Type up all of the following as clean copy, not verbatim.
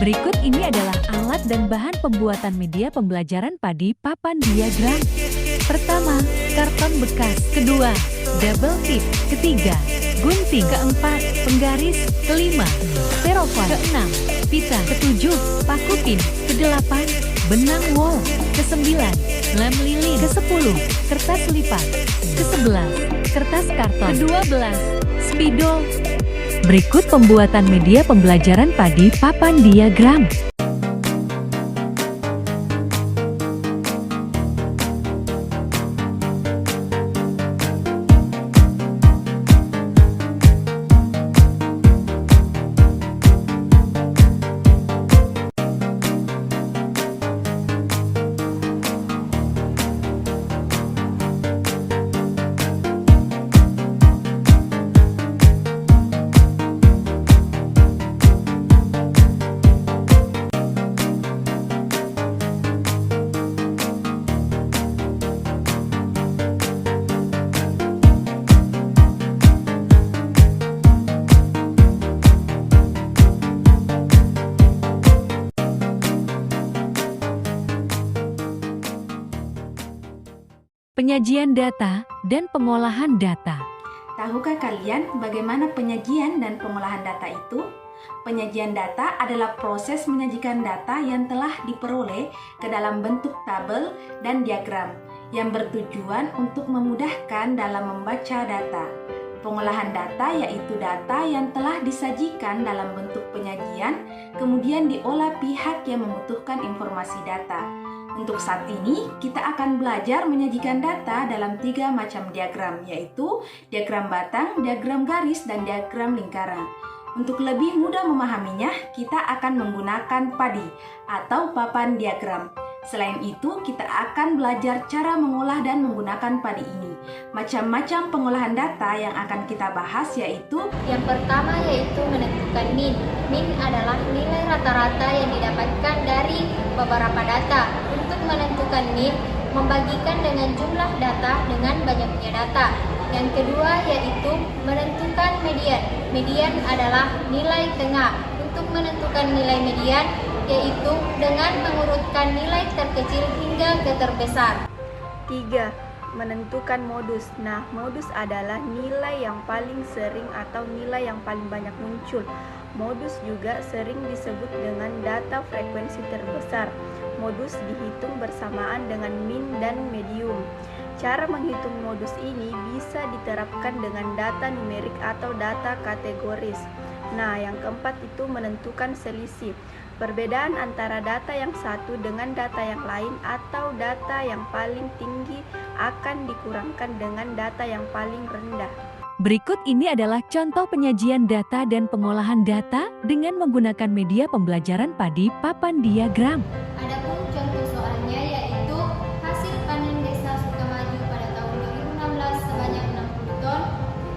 Berikut ini adalah alat dan bahan pembuatan media pembelajaran padi papan diagram. Pertama, karton bekas. Kedua, double tip. Ketiga, gunting. Keempat, penggaris. Kelima, styrofoam. Keenam, pita. Ketujuh, paku pin. Kedelapan, benang wol. Kesembilan, lem lilin. Kesepuluh, kertas lipat. Kesebelas, kertas karton. Kedua belas, spidol. Berikut pembuatan media pembelajaran padi papan diagram. Penyajian data dan pengolahan data. Tahukah kalian bagaimana penyajian dan pengolahan data itu? Penyajian data adalah proses menyajikan data yang telah diperoleh ke dalam bentuk tabel dan diagram yang bertujuan untuk memudahkan dalam membaca data. Pengolahan data yaitu data yang telah disajikan dalam bentuk penyajian, kemudian diolah pihak yang membutuhkan informasi data. Untuk saat ini, kita akan belajar menyajikan data dalam 3 macam diagram, yaitu diagram batang, diagram garis, dan diagram lingkaran. Untuk lebih mudah memahaminya, kita akan menggunakan padi atau papan diagram. Selain itu, kita akan belajar cara mengolah dan menggunakan padi ini. Macam-macam pengolahan data yang akan kita bahas yaitu yang pertama yaitu menentukan min. Min adalah nilai rata-rata yang didapatkan dari beberapa data. Untuk menentukan min, membagikan dengan jumlah data dengan banyaknya data. Yang kedua yaitu menentukan median. Median adalah nilai tengah. Untuk menentukan nilai median yaitu dengan mengurutkan nilai terkecil hingga ke terbesar. 3. Menentukan modus. Nah, modus adalah nilai yang paling sering atau nilai yang paling banyak muncul. Modus juga sering disebut dengan data frekuensi terbesar. Modus dihitung bersamaan dengan min dan medium. Cara menghitung modus ini bisa diterapkan dengan data numerik atau data kategoris. Nah, yang keempat itu menentukan selisih. Perbedaan antara data yang satu dengan data yang lain atau data yang paling tinggi akan dikurangkan dengan data yang paling rendah. Berikut ini adalah contoh penyajian data dan pengolahan data dengan menggunakan media pembelajaran padi papan diagram. Adapun contoh soalnya yaitu hasil panen Desa Sukamaju pada tahun 2016 sebanyak 60 ton,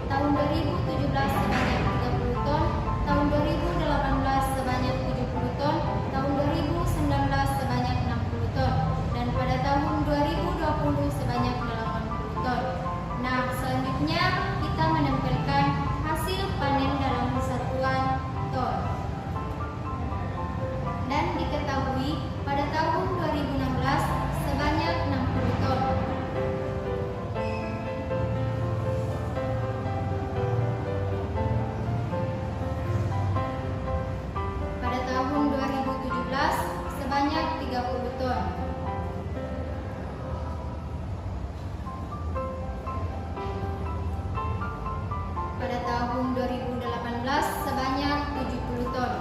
tahun 2017 sebanyak 30 ton, tahun 2018 sebanyak 70 ton, tahun 2019 sebanyak 60 ton, dan pada tahun 2020 sebanyak 80 ton. Nah, selanjutnya kita menempelkan hasil panen dalam satuan ton. Dan diketahui pada tahun 2016 sebanyak 60 ton. Pada tahun 2017 sebanyak 30 ton. Pada tahun 2018 sebanyak 70 ton.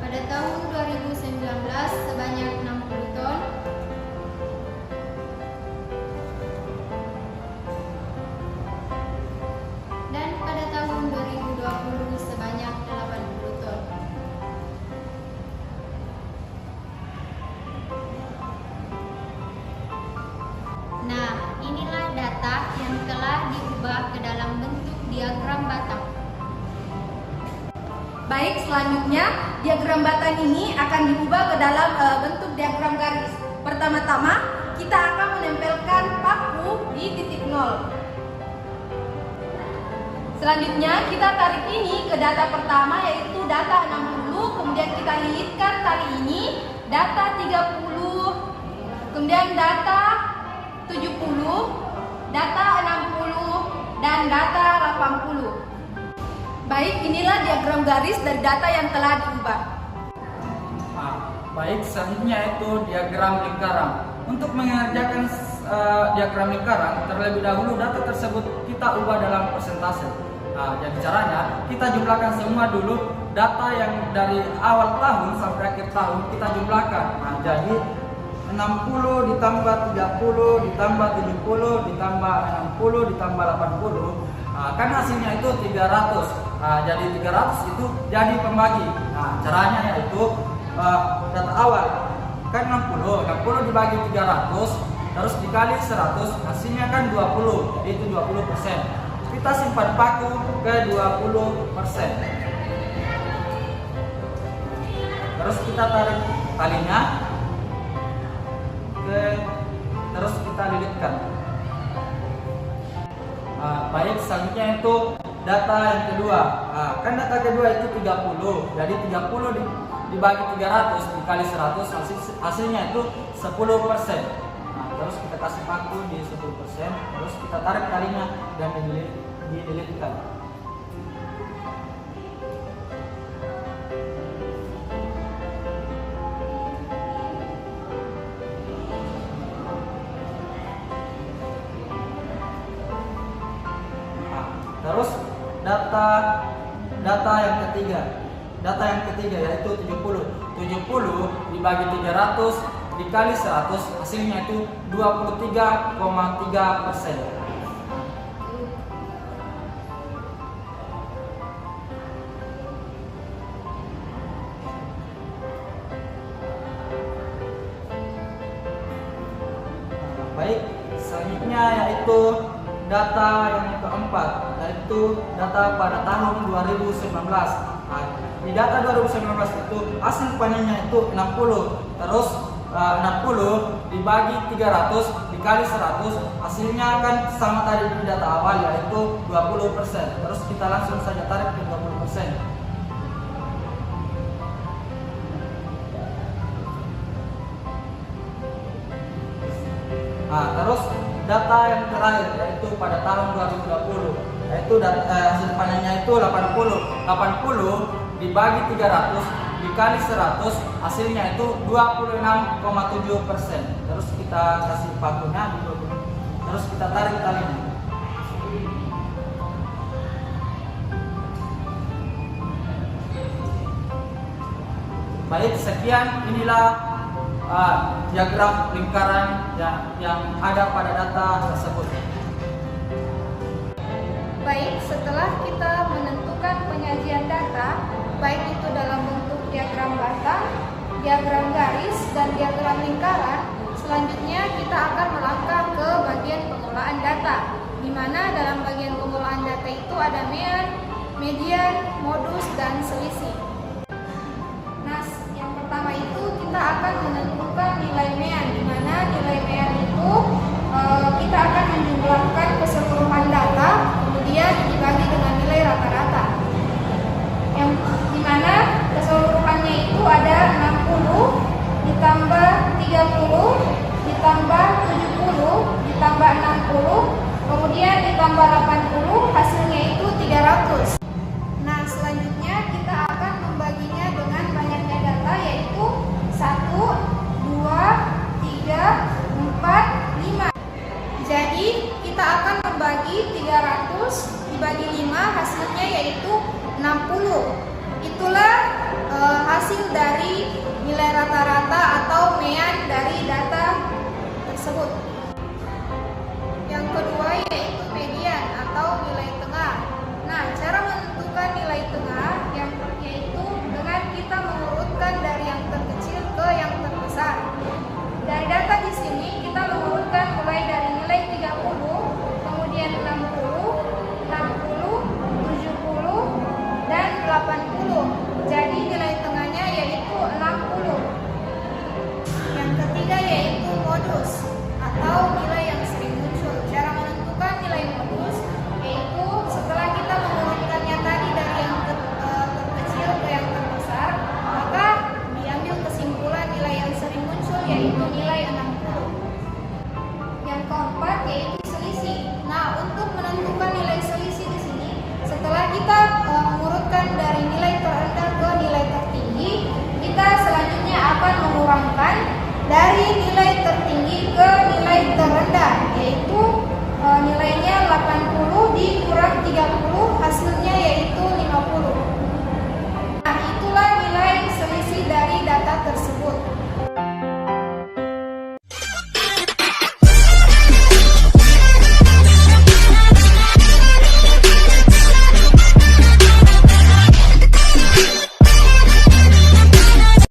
Pada tahun 2019 sebanyak 60 ton. Dan pada tahun 2020 sebanyak 80 ton. Nah, inilah data yang telah diubah ke dalam bentuk diagram batang. Baik, selanjutnya diagram batang ini akan diubah ke dalam bentuk diagram garis. Pertama-tama, kita akan menempelkan paku di titik 0. Selanjutnya kita tarik ini ke data pertama yaitu data 60, kemudian kita lilitkan tali ini, data 30, kemudian data 70, data 60, dan data 80. Baik, inilah diagram garis dari data yang telah diubah. Baik, selanjutnya itu diagram lingkaran. Untuk mengerjakan diagram lingkaran, terlebih dahulu data tersebut kita ubah dalam persentase. Jadi caranya kita jumlahkan semua dulu data yang dari awal tahun sampai akhir tahun kita jumlahkan. Jadi 60 ditambah 30 ditambah 70 ditambah 60 ditambah 80, kan hasilnya itu 300. Jadi 300 itu jadi pembagi. Caranya yaitu data awal kan 60 dibagi 300 terus dikali 100, hasilnya kan 20, jadi itu 20%. Kita simpan paku ke 20%. Terus kita tarik talinya terus kita lilitkan. Baik, selanjutnya itu data yang kedua. Kan data kedua itu 30. Jadi 30 dibagi 300 dikali 100, hasilnya itu 10%. Terus kita kasih paku di 10%, terus kita tarik talinya dan dililitkan. Terus data yang ketiga yaitu 70 dibagi 300 dikali 100, hasilnya itu 23,3%. Baik, selanjutnya yaitu data yang keempat, yaitu data pada tahun 2019. Di data 2019 itu hasil panennya itu 60, terus 60 dibagi 300 dikali 100, hasilnya kan sama tadi di data awal yaitu 20%. Terus kita langsung saja tarik ke 20%. Terus data yang terakhir yaitu pada tahun 2020, yaitu hasil panennya itu 80 dibagi 300 dikali 100, hasilnya itu 26,7%. Terus kita kasih pakunya di 20, terus kita tarik talinya. Baik, sekian inilah diagram lingkaran yang ada pada data tersebut. Baik, setelah kita menentukan penyajian data, baik itu dalam bentuk diagram batang, diagram garis, dan diagram lingkaran, selanjutnya kita akan melangkah ke bagian pengolahan data, di mana dalam bagian pengolahan data itu ada mean, median, modus, dan selisih. Nah, yang pertama itu kita akan menentukan nilai mean, di mana nilai mean itu kita akan menjumlahkan keseluruhan data, kemudian dibagi dengan nilai rata-rata. Yang dimana keseluruhannya itu ada 60 ditambah 30 ditambah 70 ditambah 60 kemudian ditambah 80, hasilnya itu 300. Nah, selanjutnya kita akan membaginya dengan banyaknya data, yaitu 1, 2, 3, 4, 5. Jadi kita akan membagi 300 dibagi 5, hasilnya yaitu 60. Itulah hasil dari nilai rata-rata atau mean dari data tersebut. Yang kedua yaitu median atau nilai tengah. Nah, cara menentukan nilai tengah yaitu dengan kita mengurutkan dari yang terkecil ke yang terbesar. Dari data di sini kita mengurutkan mulai dari nilai 30, kemudian 60, 70, dan 80. Jadi nilai tengahnya yaitu 60. Yang ketiga yaitu modus atau nilai yang sering muncul. Cara menentukan dari nilai tertinggi ke nilai terendah, yaitu nilainya 80 dikurang 30 hasilnya